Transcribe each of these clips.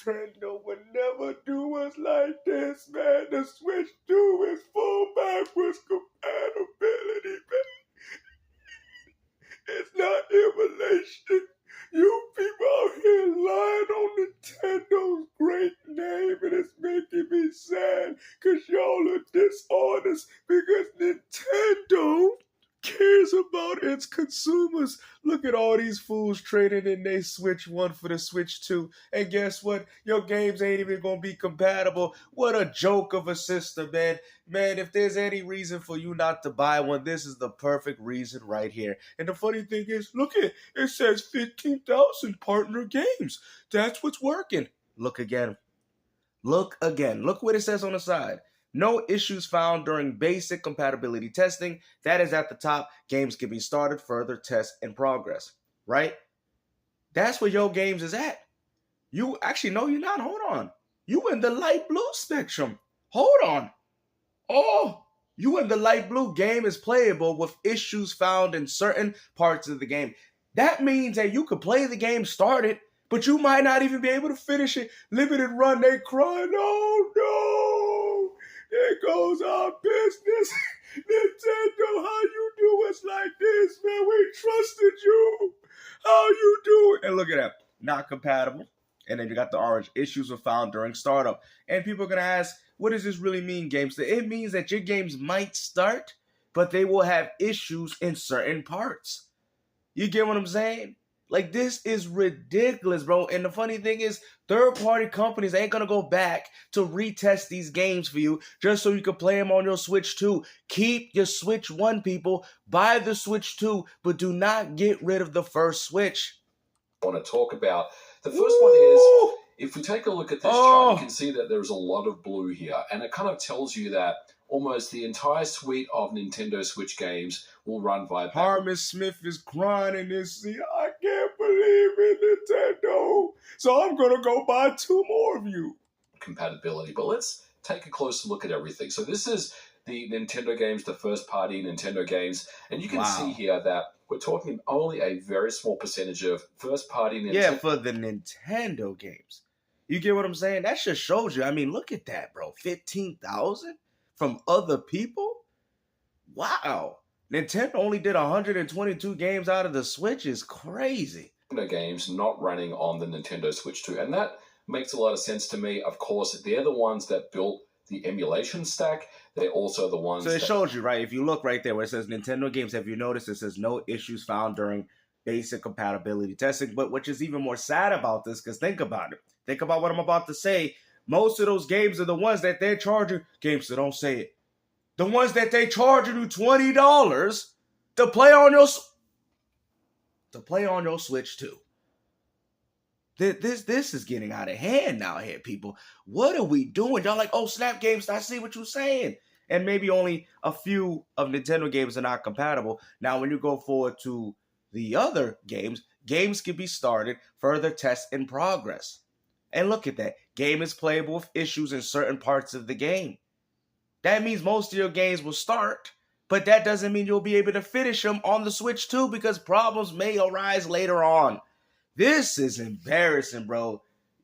Nintendo would never do us like this, man. The Switch 2 is full backwards compatibility, man. It's not emulation. You people out here lying on Nintendo's great name, and it's making me sad because y'all are dishonest because Nintendo cares about its consumers. Look at all these fools trading in their Switch 1 for the Switch 2. And guess what? Your games ain't even going to be compatible. What a joke of a system, man. Man, if there's any reason for you not to buy one, this is the perfect reason right here. And the funny thing is, look at it says 15,000 partner games. That's what's working. Look again. Look again. Look what it says on the side. No issues found during basic compatibility testing. That is at the top. Games can be started, further test in progress. Right? That's where your games is at. You actually, no, you're not. Hold on. You in the light blue spectrum. Hold on. Oh, you in the light blue. Game is playable with issues found in certain parts of the game. That means that you could play the game started, but you might not even be able to finish it. Limited run, they crying, oh no! There goes our business. Nintendo, how you do us like this, man? We trusted you. How you do it? And look at that. Not compatible. And then you got the orange. Issues were found during startup. And people are going to ask, what does this really mean, GameStuH? It means that your games might start, but they will have issues in certain parts. You get what I'm saying? Like, this is ridiculous, bro. And the funny thing is, third-party companies ain't going to go back to retest these games for you just so you can play them on your Switch 2. Keep your Switch 1, people. Buy the Switch 2, but do not get rid of the first Switch. I want to talk about. The first one is, if we take a look at this chart, you can see that there's a lot of blue here. And it kind of tells you that almost the entire suite of Nintendo Switch games will run via Harmon Smith is crying in this scene. I can't believe it, Nintendo. So I'm going to go buy 2 more of you. Compatibility. But let's take a closer look at everything. So this is the Nintendo games, the first-party Nintendo games. And you can see here that we're talking only a very small percentage of first-party Nintendo. Yeah, for the Nintendo games. You get what I'm saying? That just shows you. I mean, look at that, bro. 15,000 from other people? Wow. Nintendo only did 122 games out of the Switch is crazy. Nintendo games not running on the Nintendo Switch 2. And that makes a lot of sense to me. Of course, they're the ones that built the emulation stack. They're also the ones So it shows you, right? If you look right there where it says Nintendo games, have you noticed it says no issues found during basic compatibility testing? But which is even more sad about this, because think about it. Think about what I'm about to say. Most of those games are the ones that they're charging. GameStuH, don't say it. The ones that they charging you $20 to play on your Switch 2. This is getting out of hand now here, people. What are we doing? Y'all like, oh, snap, GameStuH, I see what you're saying. And maybe only a few of Nintendo games are not compatible. Now, when you go forward to the other games, games can be started, further tests in progress. And look at that. Game is playable with issues in certain parts of the game. That means most of your games will start, but that doesn't mean you'll be able to finish them on the Switch 2 because problems may arise later on. This is embarrassing, bro.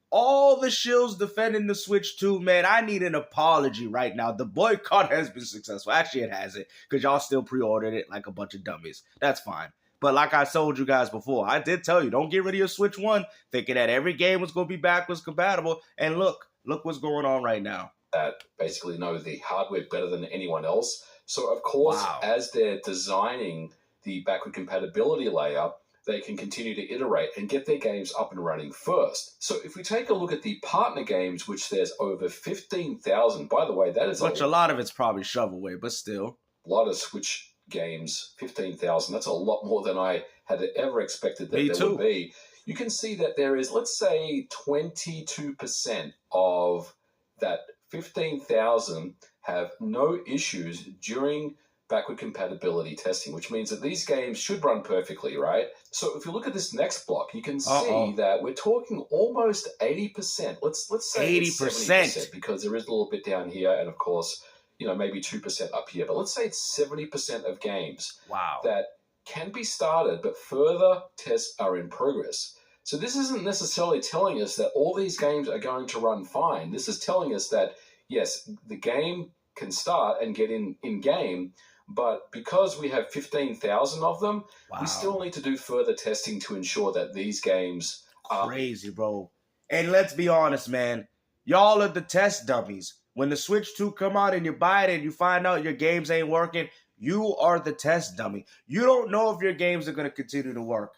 All the shills defending the Switch 2, man, I need an apology right now. The boycott has been successful. Actually, it hasn't, because y'all still pre-ordered it like a bunch of dummies. That's fine. But like I told you guys before, I did tell you, don't get rid of your Switch 1 thinking that every game was going to be backwards compatible. And look what's going on right now. That basically know the hardware better than anyone else. So, of course, as they're designing the backward compatibility layer, they can continue to iterate and get their games up and running first. So if we take a look at the partner games, which there's over 15,000, by the way, that is a lot of it's probably shovelware, but still. A lot of Switch games, 15,000. That's a lot more than I had ever expected that there would be. You can see that there is, let's say, 22% of that 15,000 have no issues during backward compatibility testing, which means that these games should run perfectly, right? So if you look at this next block, you can see that we're talking almost 80%. Let's say 80%. It's 70%, because there is a little bit down here, and of course, maybe 2% up here. But let's say it's 70% of games that can be started, but further tests are in progress. So this isn't necessarily telling us that all these games are going to run fine. This is telling us that, yes, the game can start and get in game, but because we have 15,000 of them, we still need to do further testing to ensure that these games are crazy, bro. And let's be honest, man. Y'all are the test dummies. When the Switch 2 come out and you buy it and you find out your games ain't working, you are the test dummy. You don't know if your games are going to continue to work.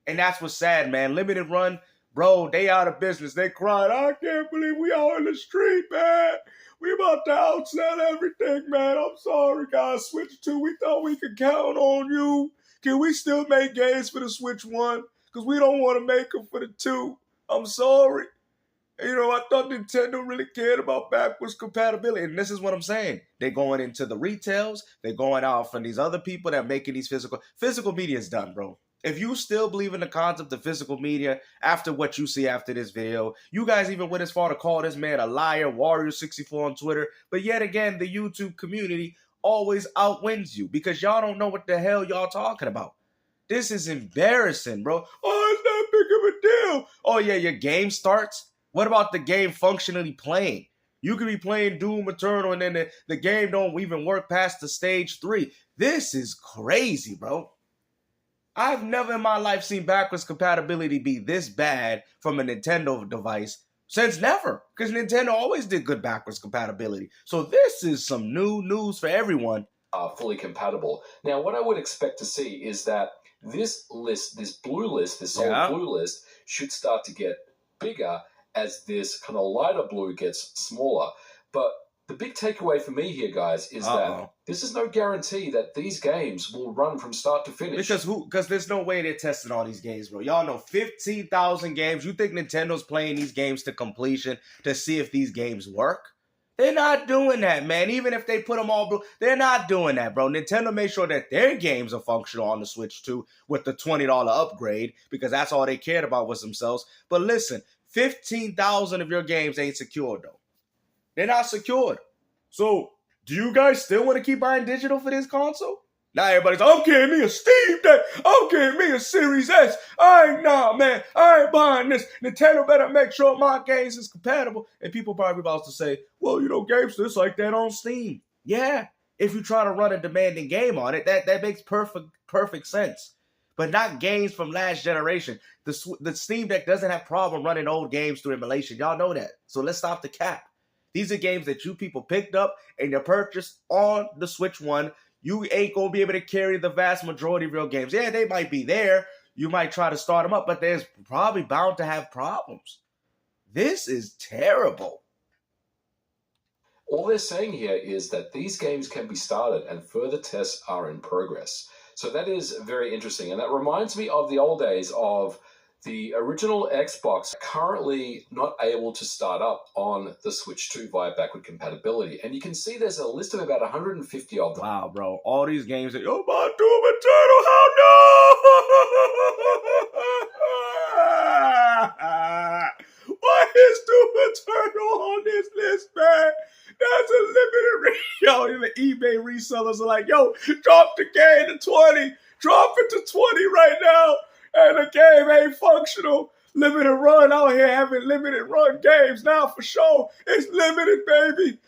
And that's what's sad, man. Limited Run, bro, they out of business. They cried, I can't believe we all in the street, man. We about to outsell everything, man. I'm sorry, guys. Switch 2, we thought we could count on you. Can we still make games for the Switch 1? Because we don't want to make them for the 2. I'm sorry. You know, I thought Nintendo really cared about backwards compatibility. And this is what I'm saying. They're going into the retails. They're going out from these other people that are making these physical media is done, bro. If you still believe in the concept of physical media after what you see after this video, you guys even went as far to call this man a liar, Warrior64 on Twitter. But yet again, the YouTube community always outwins you because y'all don't know what the hell y'all talking about. This is embarrassing, bro. Oh, it's not big of a deal. Oh, yeah, your game starts. What about the game functionally playing? You could be playing Doom Eternal and then the game don't even work past the stage 3. This is crazy, bro. I've never in my life seen backwards compatibility be this bad from a Nintendo device since never. Because Nintendo always did good backwards compatibility. So this is some new news for everyone. Fully compatible. Now, what I would expect to see is that this list, this blue list, this solid blue list, should start to get bigger as this kind of lighter blue gets smaller. But the big takeaway for me here, guys, is that this is no guarantee that these games will run from start to finish. Because there's no way they're testing all these games, bro. Y'all know 15,000 games. You think Nintendo's playing these games to completion to see if these games work? They're not doing that, man. Even if they put them all blue, they're not doing that, bro. Nintendo made sure that their games are functional on the Switch 2 with the $20 upgrade because that's all they cared about was themselves. But listen, 15,000 of your games ain't secured, though. They're not secured. So, do you guys still want to keep buying digital for this console? Now everybody's, I'm getting me a Steam Deck. I'm getting me a Series S. Nah, man. I ain't buying this. Nintendo better make sure my games is compatible. And people probably about to say, well, you know, GameStuH like that on Steam. Yeah, if you try to run a demanding game on it, that makes perfect sense. But not games from last generation. The Steam Deck doesn't have problem running old games through emulation. Y'all know that. So let's stop the cap. These are games that you people picked up and you purchased on the Switch 1. You ain't going to be able to carry the vast majority of your games. Yeah, they might be there. You might try to start them up, but there's probably bound to have problems. This is terrible. All they're saying here is that these games can be started and further tests are in progress. So that is very interesting. And that reminds me of the old days of the original Xbox currently not able to start up on the Switch 2 via backward compatibility. And you can see there's a list of about 150 of them. Wow, bro. All these games that, oh, my Doom Eternal, how no! Why is Doom Eternal on this list, man? That's a limited yo, the eBay resellers are like, yo, drop the game to 20. Drop it to 20 right now. And the game ain't functional. Limited run out here having limited run games now for sure. It's limited, baby.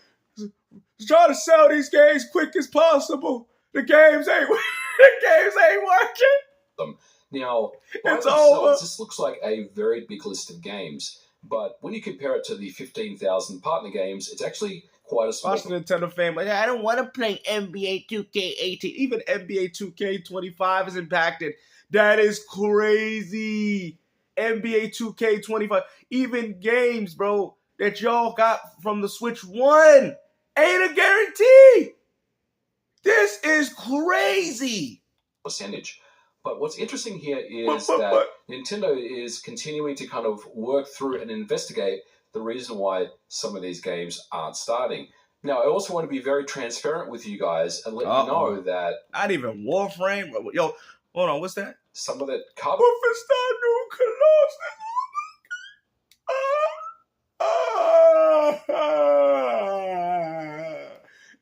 Try to sell these games quick as possible. The games ain't working. Now, by it's themselves, over. This looks like a very big list of games. But when you compare it to the 15,000 partner games, it's actually quite a small. Watch the Nintendo fan, but I don't want to play NBA 2K18. Even NBA 2K25 is impacted. That is crazy. NBA 2K25. Even games, bro, that y'all got from the Switch 1 ain't a guarantee. This is crazy. Percentage. But what's interesting here is that Nintendo is continuing to kind of work through and investigate the reason why some of these games aren't starting. Now, I also want to be very transparent with you guys and let you know that... Not even Warframe. Yo, hold on, what's that? Some of that cover... Wolfenstein New Colossus.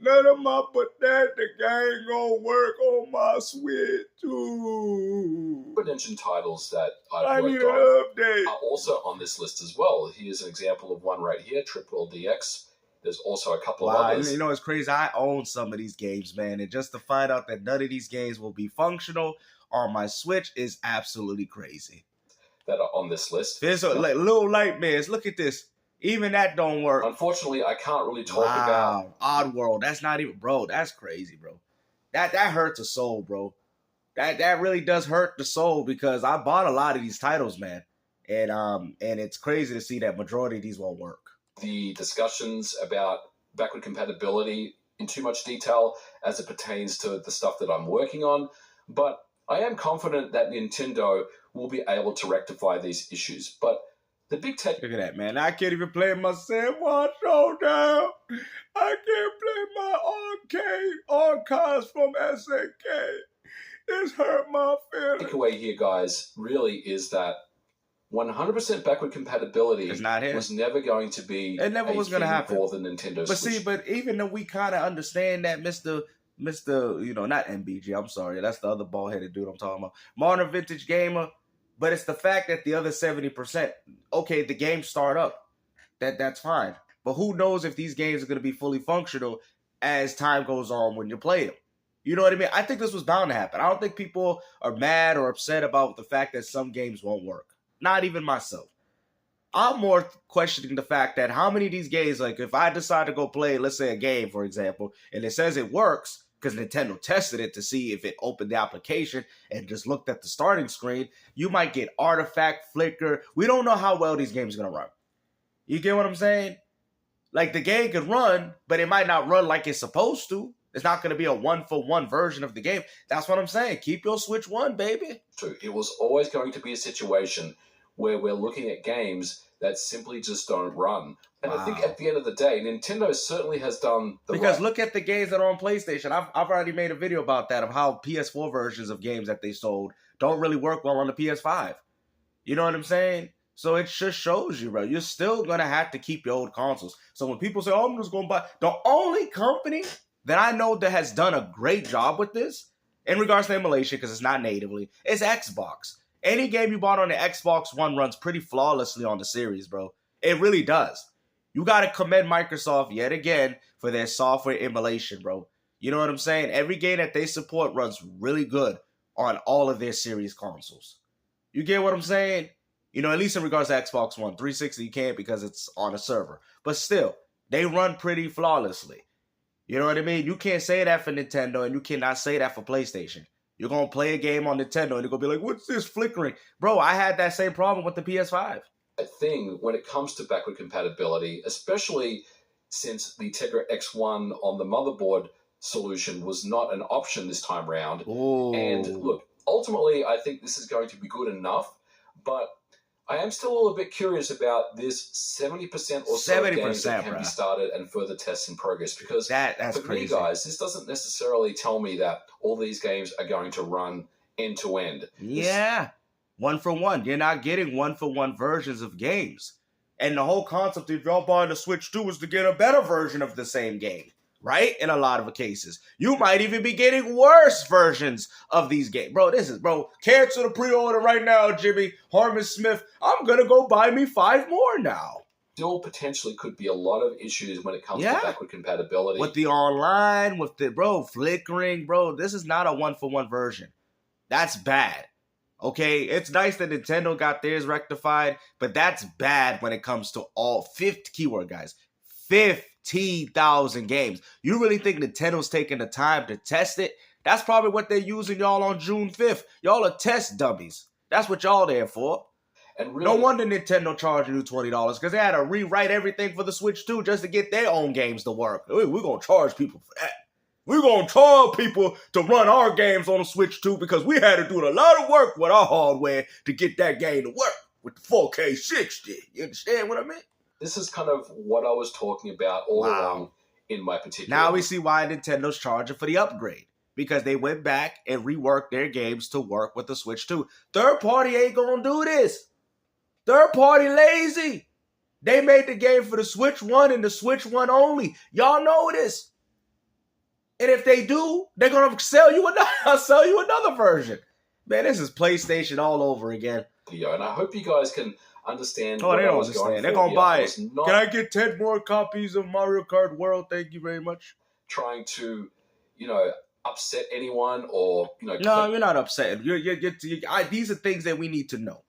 No, them up, but that the game gonna work on my Switch too. Mention titles that I I've need worked an on update. are also on this list as well. Here's an example of one right here, Triple DX. There's also a couple of others. You know, it's crazy. I own some of these games, man. And just to find out that none of these games will be functional on my Switch is absolutely crazy. That are on this list. There's a little nightmares. Look at this. Even that don't work. Unfortunately, I can't really talk about Oddworld. That's not even, bro. That's crazy, bro. That hurts a soul, bro. That really does hurt the soul because I bought a lot of these titles, man. And it's crazy to see that majority of these won't work. The discussions about backward compatibility in too much detail as it pertains to the stuff that I'm working on, but I am confident that Nintendo will be able to rectify these issues. But the big tech... Look at that, man. I can't even play my San Juan Showdown. I can't play my arcade archives from SNK. It's hurt my feelings. The takeaway here, guys, really is that 100% backward compatibility was never going to be it never was going to happen for the Nintendo Switch. See, but even though we kind of understand that Mr. You know, not MBG, I'm sorry, that's the other bald-headed dude I'm talking about, Modern Vintage Gamer, but it's the fact that the other 70%, okay, the games start up, that's fine, but who knows if these games are going to be fully functional as time goes on when you play them. You know what I mean? I think this was bound to happen. I don't think people are mad or upset about the fact that some games won't work. Not even myself. I'm more questioning the fact that how many of these games, like if I decide to go play, let's say a game, for example, and it says it works because Nintendo tested it to see if it opened the application and just looked at the starting screen, you might get artifact, flicker. We don't know how well these games are going to run. You get what I'm saying? Like the game could run, but it might not run like it's supposed to. It's not going to be a one-for-one version of the game. That's what I'm saying. Keep your Switch One, baby. True. It was always going to be a situation where we're looking at games that simply just don't run. And I think at the end of the day, Nintendo certainly has done the Because look at the games that are on PlayStation. I've already made a video about that, of how PS4 versions of games that they sold don't really work well on the PS5. You know what I'm saying? So it just shows you, bro. You're still going to have to keep your old consoles. So when people say, oh, I'm just going to buy... The only company that I know that has done a great job with this, in regards to emulation, because it's not natively, is Xbox. Any game you bought on the Xbox One runs pretty flawlessly on the series, bro. It really does. You got to commend Microsoft yet again for their software emulation, bro. You know what I'm saying? Every game that they support runs really good on all of their series consoles. You get what I'm saying? You know, at least in regards to Xbox One. 360 you can't because it's on a server. But still, they run pretty flawlessly. You know what I mean? You can't say that for Nintendo, and you cannot say that for PlayStation. You're going to play a game on Nintendo, and you're going to be like, what's this flickering? Bro, I had that same problem with the PS5. A thing when it comes to backward compatibility, especially since the Tegra X1 on the motherboard solution was not an option this time round. Ooh. And look, ultimately, I think this is going to be good enough, but I am still a little bit curious about this 70% or so of games that can be started and further tests in progress. Because that's for crazy. me, guys, this doesn't necessarily tell me that all these games are going to run end to end. Yeah. One for one. You're not getting one-for-one versions of games. And the whole concept of y'all buying the Switch 2 is to get a better version of the same game. Right? In a lot of cases. You might even be getting worse versions of these games. Bro, cancel the pre-order right now, Jimmy. Harmon Smith, I'm going to go buy me 5 more now. Still potentially could be a lot of issues when it comes to backward compatibility. With the online, with the, flickering, this is not a one-for-one version. That's bad. Okay? It's nice that Nintendo got theirs rectified, but that's bad when it comes to all 50, keyword guys, 15,000 games. You really think Nintendo's taking the time to test it? That's probably what they're using y'all on June 5th. Y'all are test dummies. That's what y'all there for. And really, no wonder Nintendo charging you $20 because they had to rewrite everything for the Switch 2 just to get their own games to work. We're going to charge people for that. We're going to tell people to run our games on the Switch 2 because we had to do a lot of work with our hardware to get that game to work with the 4K 60. You understand what I mean? This is kind of what I was talking about all along in my particular... Now we see why Nintendo's charging for the upgrade. Because they went back and reworked their games to work with the Switch 2. Third party ain't going to do this. Third party lazy. They made the game for the Switch 1 and the Switch 1 only. Y'all know this. And if they do, they're gonna sell you another version. Man, this is PlayStation all over again. Yeah, and I hope you guys can understand. Oh, they don't understand. They're gonna buy it. Can I get 10 more copies of Mario Kart World? Thank you very much. Trying to, upset anyone or No, you're not upset. These are things that we need to know.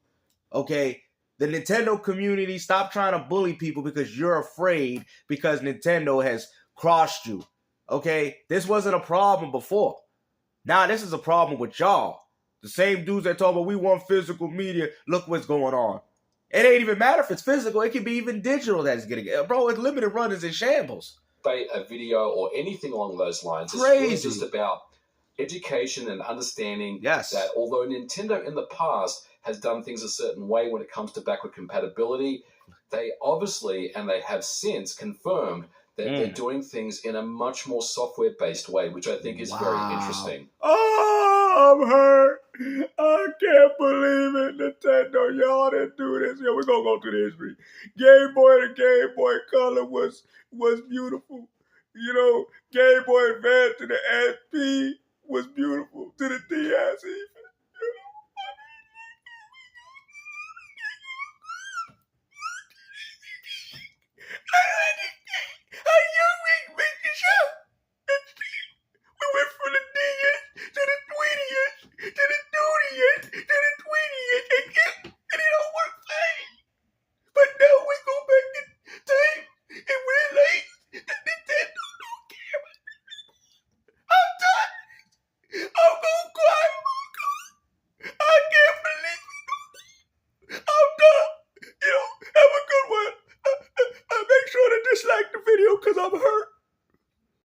Okay, the Nintendo community, stop trying to bully people because you're afraid because Nintendo has crossed you. Okay, this wasn't a problem before. Now this is a problem with y'all. The same dudes that talk about we want physical media. Look what's going on. It ain't even matter if it's physical. It can be even digital that's getting it. Bro, it's limited run is in shambles. A video or anything along those lines. Crazy. It's really just about education and understanding yes. that although Nintendo in the past has done things a certain way when it comes to backward compatibility, they obviously, and they have since confirmed that they're doing things in a much more software-based way, which I think is very interesting. Oh, I'm hurt. I can't believe it, Nintendo. Y'all didn't do this. Yeah, we're going to go to the history. Game Boy and Game Boy Color was beautiful. Game Boy Advance to the SP was beautiful. To the DS even. We went from the DS to the 20th to the 30th to the 20th and it don't work fine. But now we go back in time and we're late and Nintendo don't care. I'm done. I'm gonna cry. I can't believe it. I'm done. Have a good one. Make sure to dislike the video because I'm hurt.